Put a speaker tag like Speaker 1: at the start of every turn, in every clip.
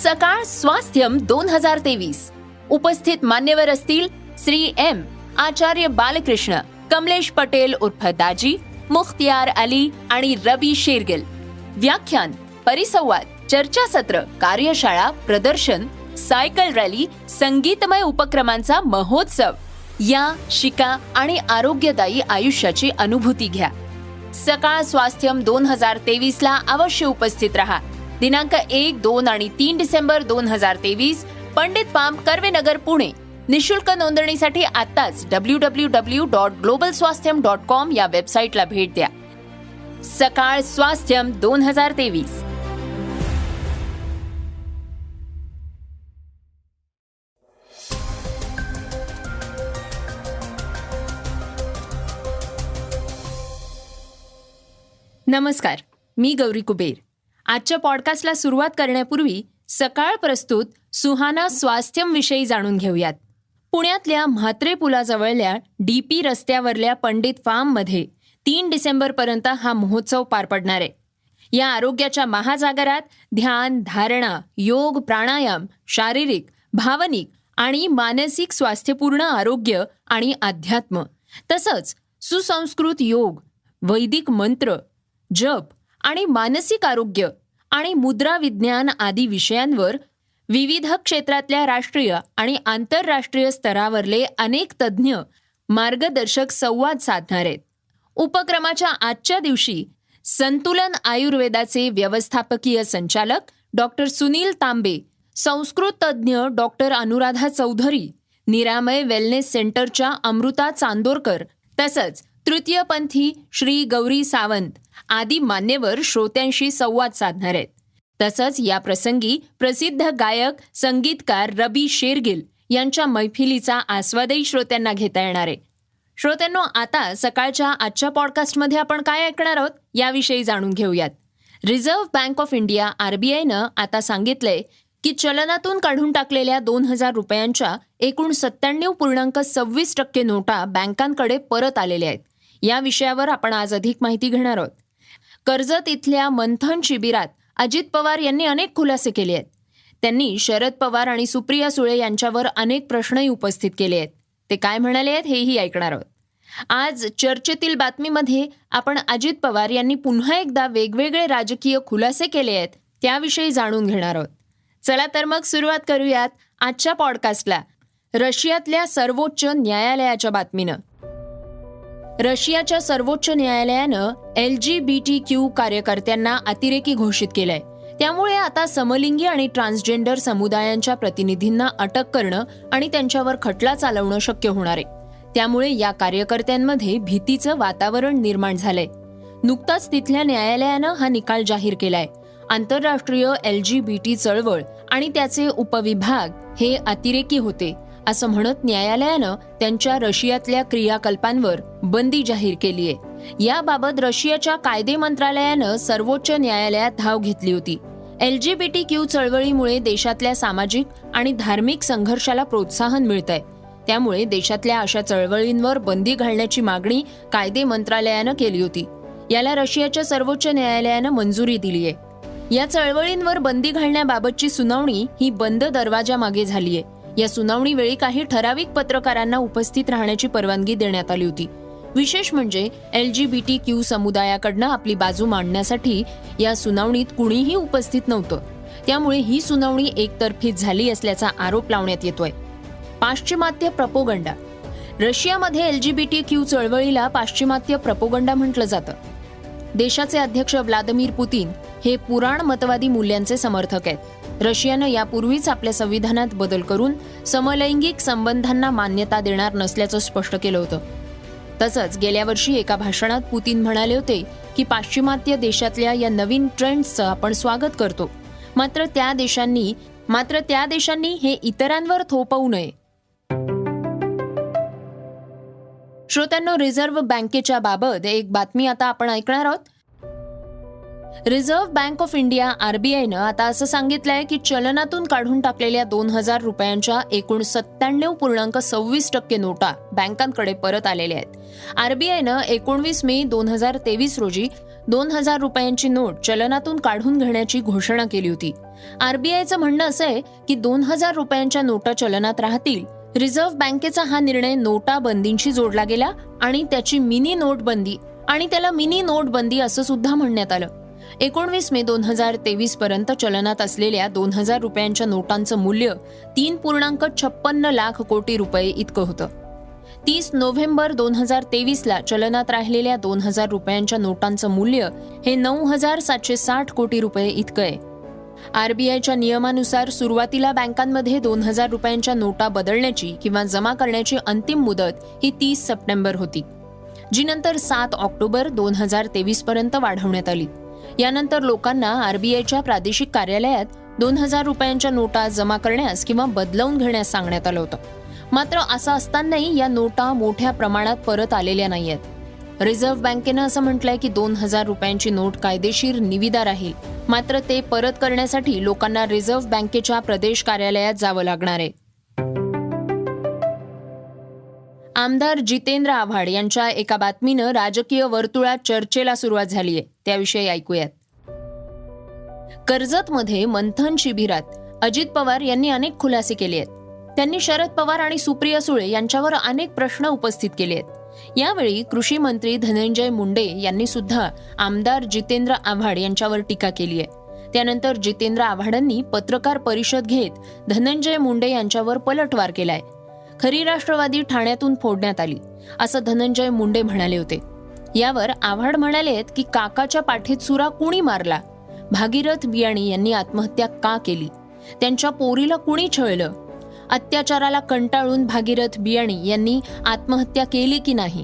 Speaker 1: सकाळ स्वास्थ्यम 2023. उपस्थित मान्यवर असतील श्री एम आचार्य बालकृष्ण, कमलेश पटेल उर्फ दाजी, मुख्तियार अली आणि रबी शेरगिल. व्याख्यान, परिसंवाद, चर्चासत्र, कार्यशाळा, प्रदर्शन, सायकल रॅली, संगीतमय उपक्रमांचा महोत्सव. या, शिका आणि आरोग्यदायी आयुष्याची अनुभूती घ्या. सकाळ स्वास्थ्यम 2023ला अवश्य उपस्थित रहा. दिनांक 1, 2 आणि 3 डिसेंबर 2023, पंडित फार्म, कर्वेनगर, पुणे. निशुल्क नोंदणीसाठी आताच www.globalswasthyam.com या वेबसाईटला भेट द्या. सकाळ स्वास्थ्यम 2023. नमस्कार, मी गौरी कुबेर. आजच्या पॉडकास्टला सुरुवात करण्यापूर्वी सकाळ प्रस्तुत सुहाना स्वास्थ्यम विषयी जाणून घेऊयात. पुण्यातल्या म्हात्रे पुलाजवळल्या DP रस्त्यावरल्या पंडित फार्ममध्ये 3 डिसेंबरपर्यंत हा महोत्सव पार पडणार आहे. या आरोग्याच्या महाजागरात ध्यान, धारणा, योग, प्राणायाम, शारीरिक, भावनिक आणि मानसिक स्वास्थ्यपूर्ण आरोग्य आणि अध्यात्म, तसंच सुसंस्कृत योग, वैदिक मंत्र, जप आणि मानसिक आरोग्य आणि मुद्रा विज्ञान आदी विषयांवर विविध क्षेत्रातल्या राष्ट्रीय आणि आंतरराष्ट्रीय स्तरावरले अनेक तज्ज्ञ मार्गदर्शक संवाद साधणार आहेत. उपक्रमाच्या आजच्या दिवशी संतुलन आयुर्वेदाचे व्यवस्थापकीय संचालक डॉक्टर सुनील तांबे, संस्कृत तज्ज्ञ डॉक्टर अनुराधा चौधरी, निरामय वेलनेस सेंटरच्या अमृता चांदोरकर, तसंच तृतीयपंथी श्री गौरी सावंत आदी मान्यवर श्रोत्यांशी संवाद साधणार आहेत. तसंच या प्रसंगी प्रसिद्ध गायक, संगीतकार रबी शेरगिल यांच्या मैफिलीचा आस्वादही श्रोत्यांना घेता येणार आहे. श्रोत्यांनो, आता सकाळच्या आजच्या पॉडकास्टमध्ये आपण काय ऐकणार आहोत याविषयी जाणून घेऊयात. रिझर्व्ह बँक ऑफ इंडिया RBIनं आता सांगितलंय की चलनातून काढून टाकलेल्या 2000 रुपयांच्या एकूण 97.26% नोटा बँकांकडे परत आलेल्या आहेत. या विषयावर आपण आज अधिक माहिती घेणार आहोत. कर्जत इथल्या मंथन शिबिरात अजित पवार यांनी अनेक खुलासे केले आहेत. त्यांनी शरद पवार आणि सुप्रिया सुळे यांच्यावर अनेक प्रश्नही उपस्थित केले आहेत. ते काय म्हणाले आहेत हेही ऐकणार आहोत. आज चर्चेतील बातमीमध्ये आपण अजित पवार यांनी पुन्हा एकदा वेगवेगळे राजकीय खुलासे केले आहेत त्याविषयी जाणून घेणार आहोत. चला तर मग सुरुवात करूयात आजच्या पॉडकास्टला रशियातल्या सर्वोच्च न्यायालयाच्या बातमीनं. रशियाच्या सर्वोच्च न्यायालयानं LGBTQ कार्यकर्त्यांना अतिरेकी घोषित केलंय. त्यामुळे आता समलिंगी आणि ट्रान्सजेंडर समुदायांच्या प्रतिनिधींना अटक करणं आणि त्यांच्यावर खटला चालवणं शक्य होणार आहे. त्यामुळे या कार्यकर्त्यांमध्ये भीतीचं वातावरण निर्माण झालंय. नुकताच तिथल्या न्यायालयानं हा निकाल जाहीर केलाय. आंतरराष्ट्रीय LGBT चळवळ आणि त्याचे उपविभाग हे अतिरेकी होते असं म्हणत न्यायालयानं त्यांच्या रशियातल्या क्रियाकल्पांवर बंदी जाहीर केलीय. याबाबत रशियाच्या कायदे मंत्रालयानं सर्वोच्च न्यायालयात धाव घेतली होती. LGBTQ चळवळीमुळे देशातल्या सामाजिक आणि धार्मिक संघर्षाला प्रोत्साहन मिळतंय. त्यामुळे देशातल्या अशा चळवळींवर बंदी घालण्याची मागणी कायदे मंत्रालयानं केली होती. याला रशियाच्या सर्वोच्च न्यायालयानं मंजुरी दिलीय. या चळवळींवर बंदी घालण्याबाबतची सुनावणी ही बंद दरवाजामागे झालीय. या सुनावणीवेळी काही ठराविक पत्रकारांना उपस्थित राहण्याची परवानगी देण्यात आली होती. विशेष म्हणजे LGBTQ समुदायाकडनं आपली बाजू मांडण्यासाठी या सुनावणीत कुणीही उपस्थित नव्हतं. त्यामुळे ही सुनावणी एकतर्फीच झाली असल्याचा आरोप लावण्यात येतोय. पाश्चिमात्य प्रपोगंडा. रशियामध्ये LGBTQ चळवळीला पाश्चिमात्य प्रपोगंडा म्हटलं जातं. देशाचे अध्यक्ष व्लादिमीर पुतीन हे पुराणमतवादी मूल्यांचे समर्थक आहेत. रशियानं यापूर्वीच आपल्या संविधानात बदल करून समलैंगिक संबंधांना मान्यता देणार नसल्याचं स्पष्ट केलं होतं. तसंच गेल्या वर्षी एका भाषणात पुतीन म्हणाले होते की पाश्चिमात्य देशातल्या या नवीन ट्रेंड्सचं आपण स्वागत करतो, मात्र त्या देशांनी हे इतरांवर थोपवू नये. श्रोत्यांनो, रिझर्व्ह बँकेच्या बाबत एक बातमी आता आपण ऐकणार आहोत. रिझर्व्ह बँक ऑफ इंडिया RBIनं आता असं सांगितलंय की चलनातून काढून टाकलेल्या 2000 रुपयांच्या एकूण 97.26% नोटा बँकांकडे परत आलेल्या आहेत. RBIनं 19 मे 2023 रोजी 2,000 रुपयांची नोट चलनातून काढून घेण्याची घोषणा केली होती. आरबीआयचं म्हणणं असं आहे की 2,000 रुपयांच्या नोटा चलनात राहतील. रिझर्व्ह बँकेचा हा निर्णय नोटाबंदींशी जोडला गेला आणि त्याची मिनी नोटबंदी आणि त्याला मिनी नोटबंदी असं सुद्धा म्हणण्यात आलं. 19 मे 2023 पर्यंत चलनात असलेल्या 2,000 रुपयांच्या नोटांचं मूल्य 3.56 लाख कोटी रुपये इतकं होतं. 30 नोव्हेंबर 2023ला चलनात राहिलेल्या 2,000 रुपयांच्या नोटांचं मूल्य हे 9,760 कोटी रुपये इतकं आहे. आरबीआयच्या नियमानुसार सुरुवातीला बँकांमध्ये 2,000 रुपयांच्या नोटा बदलण्याची किंवा जमा करण्याची अंतिम मुदत ही 30 सप्टेंबर होती, जी नंतर 7 ऑक्टोबर 2023 पर्यंत वाढवण्यात आली. यानंतर लोकांना आरबीआयच्या प्रादेशिक कार्यालयात 2,000 रुपयांच्या नोटा जमा करण्यास किंवा बदलवून घेण्यास सांगण्यात आलं होतं. मात्र असं असतानाही या नोटा मोठ्या प्रमाणात परत आलेल्या नाहीयेत. रिझर्व्ह बँकेनं असं म्हटलंय की 2,000 रुपयांची नोट कायदेशीर निविदा राहील, मात्र ते परत करण्यासाठी लोकांना रिझर्व्ह बँकेच्या प्रदेश कार्यालयात जावं लागणार आहे. आमदार जितेंद्र आव्हाड यांच्या एका बातमीनं राजकीय वर्तुळात चर्चेला सुरुवात झाली आहे. त्याविषयी ऐकूयात. कर्जतमध्ये मंथन शिबिरात अजित पवार यांनी अनेक खुलासे केले आहेत. त्यांनी शरद पवार आणि सुप्रिया सुळे यांच्यावर अनेक प्रश्न उपस्थित केले आहेत. यावेळी कृषी मंत्री धनंजय मुंडे यांनी सुद्धा आमदार जितेंद्र आव्हाड यांच्यावर टीका केली आहे. त्यानंतर जितेंद्र आव्हाडांनी पत्रकार परिषद घेत धनंजय मुंडे यांच्यावर पलटवार केलाय. खरी राष्ट्रवादी ठाण्यातून फोडण्यात आली असं धनंजय मुंडे म्हणाले होते. यावर आव्हाड म्हणालेत की काकाच्या पाठीत सुरा कुणी मारला? भागीरथ बियाणी यांनी आत्महत्या का केली? त्यांच्या पोरीला कुणी छळलं? अत्याचाराला कंटाळून भागीरथ बियाणी यांनी आत्महत्या केली की नाही?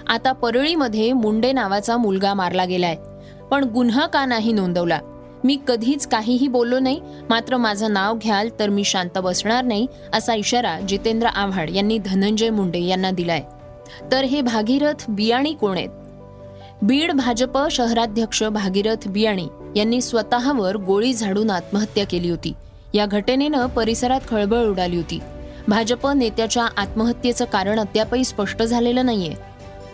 Speaker 1: आता परळीमध्ये मुंडे नावाचा मुलगा मारला गेलाय, पण गुन्हा का नाही नोंदवला? मी कधीच काहीही बोललो नाही, मात्र माझं नाव घ्याल तर मी शांत बसणार नाही असा इशारा जितेंद्र आव्हाड यांनी धनंजय मुंडे यांना दिलाय. तर हे भागीरथ बियाणी कोण आहेत? बीड भाजप शहराध्यक्ष भागीरथ बियाणी यांनी स्वतःवर गोळी झाडून आत्महत्या केली होती. या घटनेनं परिसरात खळबळ उडाली होती. भाजप नेत्याच्या आत्महत्येचं कारण अद्यापही स्पष्ट झालेलं नाहीये.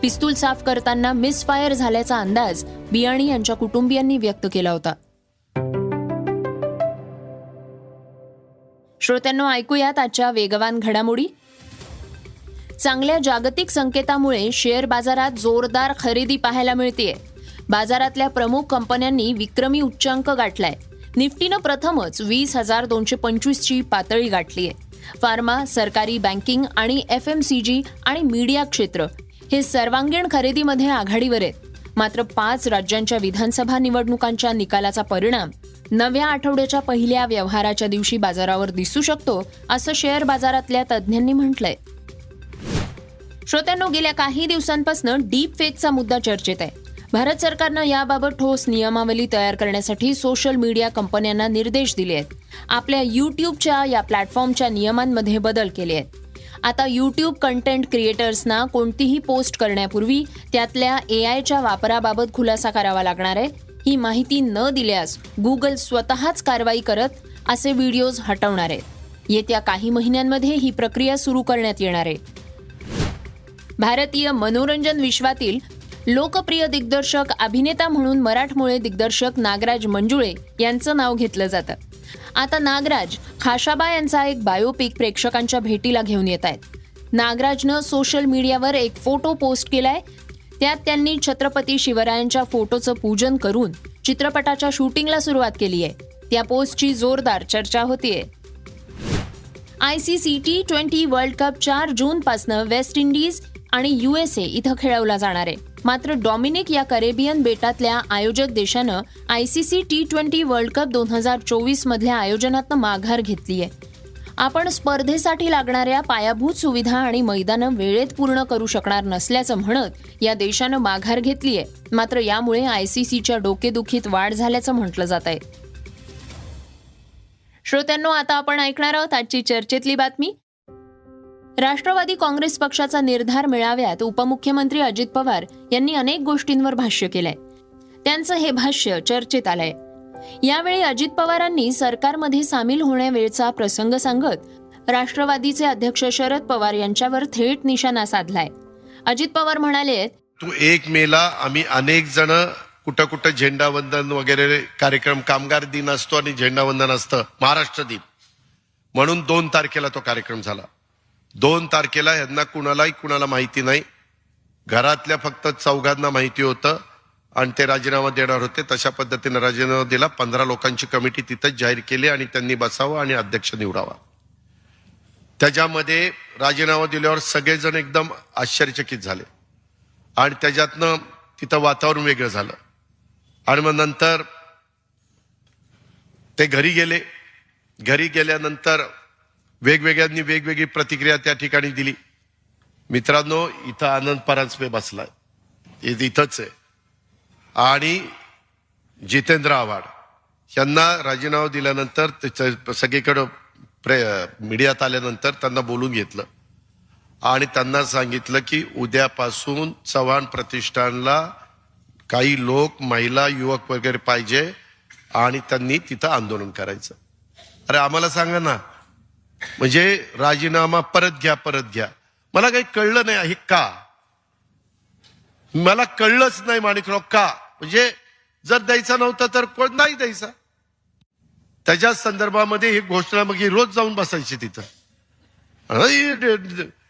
Speaker 1: पिस्तूल साफ करताना मिसफायर झाल्याचा अंदाज बियाणी यांच्या कुटुंबियांनी व्यक्त केला होता. श्रोत्यांनो, ऐकूयात आजच्या वेगवान घडामोडी. चांगल्या जागतिक संकेतामुळे शेअर बाजारात जोरदार खरेदी पाहायला मिळतेय. बाजारातल्या प्रमुख कंपन्यांनी विक्रमी उच्चांक गाठलाय. निफ्टीनं प्रथमच 20,225 ची पातळी गाठलीय. फार्मा, सरकारी बँकिंग आणि FMCG आणि मीडिया क्षेत्र हे सर्वांगीण खरेदीमध्ये आघाडीवर आहेत. मात्र 5 राज्यांच्या विधानसभा निवडणुकांच्या निकालाचा परिणाम नव्या आठवड्याच्या पहिल्या व्यवहाराच्या दिवशी बाजारावर दिसू शकतो, असं शेअर बाजारातल्या तज्ज्ञांनी म्हटलंय. श्रोत्यांनो, गेल्या काही दिवसांपासून डीप फेकचा मुद्दा चर्चेत आहे. भारत सरकारनं याबाबत ठोस नियमावली तयार करण्यासाठी सोशल मीडिया कंपन्यांना निर्देश दिले आहेत. आपल्या यूट्यूबच्या या प्लॅटफॉर्मच्या नियमांमध्ये बदल केले आहेत. आता यूट्यूब कंटेंट क्रिएटर्सना कोणतीही पोस्ट करण्यापूर्वी त्यातल्या AIच्या वापराबाबत खुलासा करावा लागणार आहे. ही माहिती न दिल्यास गुगल स्वतःच कारवाई करत असे व्हिडिओज हटवणार आहे. येत्या काही महिन्यांमध्ये ही प्रक्रिया सुरू करण्यात येणार आहे. भारतीय मनोरंजन विश्वातील लोकप्रिय दिग्दर्शक, अभिनेता म्हणून मराठमोळे दिग्दर्शक नागराज मंजुळे यांचं नाव घेतलं जातं. आता नागराज खाशाबा यांचा एक बायोपिक प्रेक्षकांच्या भेटीला घेऊन येत आहेत. नागराजनं सोशल मीडियावर एक फोटो पोस्ट केलाय. त्यात त्यांनी छत्रपती शिवरायांच्या फोटोचं पूजन करून चित्रपटाच्या शूटिंगला सुरुवात केली आहे. त्या पोस्टची जोरदार चर्चा होतीये. ICC T20 वर्ल्ड कप 4 जूनपासून वेस्ट इंडिज आणि USA इथं खेळवला जाणार आहे. मात्र डॉमिनिक या करेबियन बेटातल्या आयोजक देशानं ICC T20 वर्ल्ड कप 2024 मधल्या आयोजनातनं माघार घेतली आहे. आपण स्पर्धेसाठी लागणाऱ्या पायाभूत सुविधा आणि मैदानं वेळेत पूर्ण करू शकणार नसल्याचं म्हणत या देशानं माघार घेतली आहे. मात्र यामुळे ICCच्या डोकेदुखीत वाढ झाल्याचं म्हटलं जात आहे. श्रोत्यांनो, आता आपण ऐकणार आहोत आजची चर्चेतली बातमी. राष्ट्रवादी काँग्रेस पक्षाचा निर्धार मेळाव्यात उपमुख्यमंत्री अजित पवार यांनी अनेक गोष्टींवर भाष्य केलंय. त्यांचं हे भाष्य चर्चेत आलंय. यावेळी अजित पवारांनी सरकारमध्ये सामील होण्यावेळचा प्रसंग सांगत राष्ट्रवादीचे अध्यक्ष शरद पवार यांच्यावर थेट निशाणा साधलाय. अजित पवार म्हणाले,
Speaker 2: तू 1 मेला आम्ही अनेक जण कुठं कुठं झेंडावंदन वगैरे कार्यक्रम, कामगार दिन असतो आणि झेंडावंदन असतं, महाराष्ट्र दिन म्हणून 2 तारखेला तो कार्यक्रम झाला. 2 तारखेला यांना कुणाला माहिती नाही, घरातल्या फक्त 4 माहिती होतं आणि ते राजीनामा देणार होते. तशा पद्धतीने राजीनामा दिला. 15 लोकांची कमिटी तिथंच जाहीर केली आणि त्यांनी बसावं आणि अध्यक्ष निवडावा. त्याच्यामध्ये राजीनामा दिल्यावर सगळेजण एकदम आश्चर्यचकित झाले आणि त्याच्यातनं तिथं वातावरण वेगळं झालं. आणि मग नंतर ते घरी गेले. घरी गेल्यानंतर वेगवेगळ्यांनी वेगवेगळी प्रतिक्रिया त्या ठिकाणी दिली. मित्रांनो, इथं आनंद परांजपे बसलाय, इथंच आहे, आणि जितेंद्र आव्हाड यांना राजीनामा दिल्यानंतर सगळीकडं मीडियात आल्यानंतर त्यांना बोलून घेतलं आणि त्यांना सांगितलं की उद्यापासून चव्हाण प्रतिष्ठानला काही लोक, महिला, युवक वगैरे पाहिजे आणि त्यांनी तिथं आंदोलन करायचं. अरे आम्हाला सांगा ना, म्हणजे राजीनामा परत घ्या. मला काही कळलं नाही आहे का, मला कळलंच नाही माणिकराव का. म्हणजे जर द्यायचा नव्हता तर कोण नाही द्यायचा. त्याच्या संदर्भामध्ये ही घोषणा मग रोज जाऊन बसायची तिथं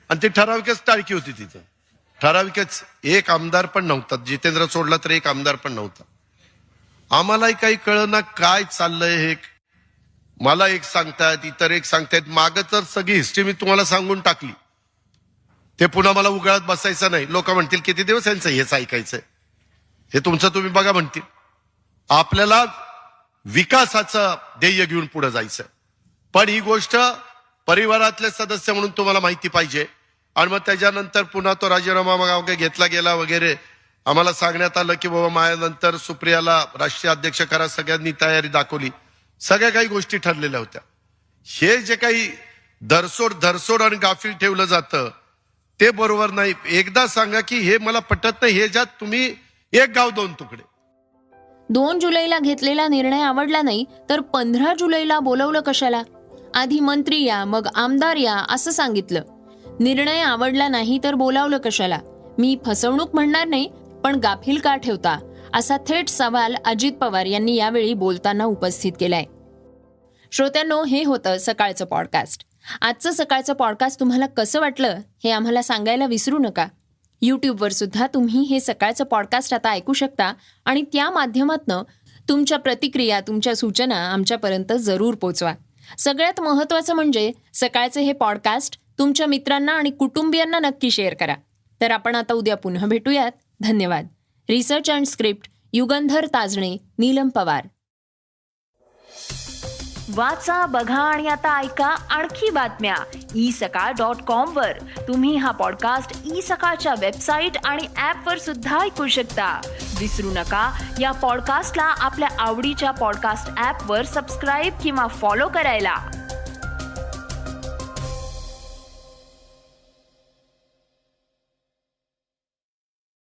Speaker 2: आणि ती ठराविकच टाळकी होती तिथं. ठराविकच, एक आमदार पण नव्हता. जितेंद्र सोडला तर एक आमदार पण नव्हता. आम्हालाही काही कळना काय चाललंय हे. मला एक सांगतायत, इतर एक सांगतायत. मागं तर सगळी हिस्ट्री मी तुम्हाला सांगून टाकली. ते पुन्हा मला उगाळत बसायचं नाही. लोक म्हणतील किती दिवस यांचं हेच ऐकायचंय, हे तुमचं तुम्ही बघा म्हणतील. आपल्याला विकासाचं ध्येय घेऊन पुढे जायचं, पण ही गोष्ट परिवारातले सदस्य म्हणून तुम्हाला माहिती पाहिजे. आणि मग त्याच्यानंतर पुन्हा तो राजीनामा वगैरे घेतला गेला वगैरे. आम्हाला सांगण्यात आलं की बाबा माझ्यानंतर सुप्रियाला राष्ट्रीय अध्यक्ष करा. सगळ्यांनी तयारी दाखवली. सगळ्या काही गोष्टी ठरलेल्या होत्या. हे जे काही धरसोड आणि गाफील ठेवलं जातं ते बरोबर नाही. एकदा सांगा की हे मला पटत नाही. हे ज्यात तुम्ही एक गाव 2 तुकडे.
Speaker 1: 2 जुलैला घेतलेला निर्णय आवडला नाही तर 15 जुलैला बोलवलं कशाला? आधी मंत्री या, मग आमदार या असं सांगितलं. निर्णय आवडला नाही तर बोलावलं कशाला? मी फसवणूक म्हणणार नाही, पण गाफील का ठेवता, असा थेट सवाल अजित पवार यांनी यावेळी बोलताना उपस्थित केलाय. श्रोत्यांनो, हे होतं सकाळचं पॉडकास्ट. आजचं सकाळचं पॉडकास्ट तुम्हाला कसं वाटलं हे आम्हाला सांगायला विसरू नका. यूट्यूबवर सुद्धा तुम्ही हे सकाळचं पॉडकास्ट आता ऐकू शकता आणि त्या माध्यमातनं तुमच्या प्रतिक्रिया, तुमच्या सूचना आमच्यापर्यंत जरूर पोचवा. सगळ्यात महत्त्वाचं म्हणजे सकाळचे हे पॉडकास्ट तुमच्या मित्रांना आणि कुटुंबियांना नक्की शेअर करा. तर आपण आता उद्या पुन्हा भेटूयात. धन्यवाद. Research and script Yugandhar Tajne, Neelam Pawar. वाचा, बघा आणि आता ऐका आणखी बातम्या isakal.com वर. तुम्ही हा पॉडकास्ट isakal वेबसाईट आणि ऍपवर सुद्धा ऐकू शकता. विसरू नका, या पॉडकास्टला आपल्या आवडीच्या पॉडकास्ट ऍपवर सबस्क्राईब किंवा फॉलो करायला.